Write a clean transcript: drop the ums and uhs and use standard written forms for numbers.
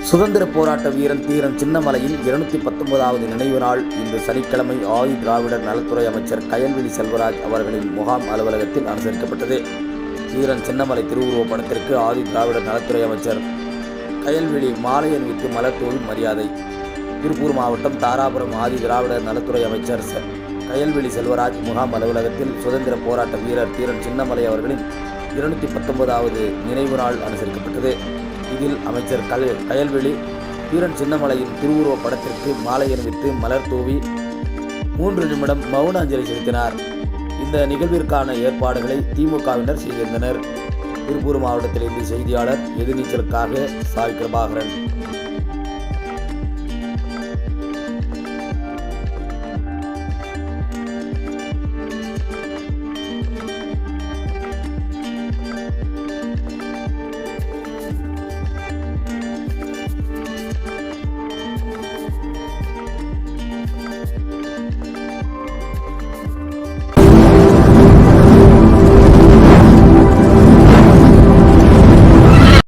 சுதந்திர போராட்ட வீரன் தீரன் சின்னமலையின் 219வது நினைவு நாள் இன்று சனிக்கிழமை ஆதி திராவிடர் நலத்துறை அமைச்சர் கயல்விழி செல்வராஜ் அவர்களின் முகாம் அலுவலகத்தில் அனுசரிக்கப்பட்டது. தீரன் சின்னமலை திருவுருவப் படத்திற்கு ஆதி திராவிடர் நலத்துறை அமைச்சர் கயல்விழி மாலை அணிவித்து மலர் தூவி மரியாதை. திருப்பூர் மாவட்டம் தாராபுரம் ஆதி திராவிடர் நலத்துறை அமைச்சர் கயல்விழி செல்வராஜ் முகாம் அலுவலகத்தில் சுதந்திர போராட்ட வீரர் தீரன் சின்னமலை அவர்களின் 219வது நினைவு நாள் அனுசரிக்கப்பட்டது. இதில் அமைச்சர் கயல்விழி தீரன் சின்னமலையின் திருவுருவப் படத்திற்கு மாலை அணிவித்து மலர் தூவி 3 நிமிடம் மௌன அஞ்சலி செலுத்தினார். இந்த நிகழ்விற்கான ஏற்பாடுகளை திமுகவினர் செய்திருந்தனர். திருப்பூர் மாவட்டத்திலிருந்து செய்தியாளர் எதிர்நீச்சலுக்காக சாய் கிருபாகரன்.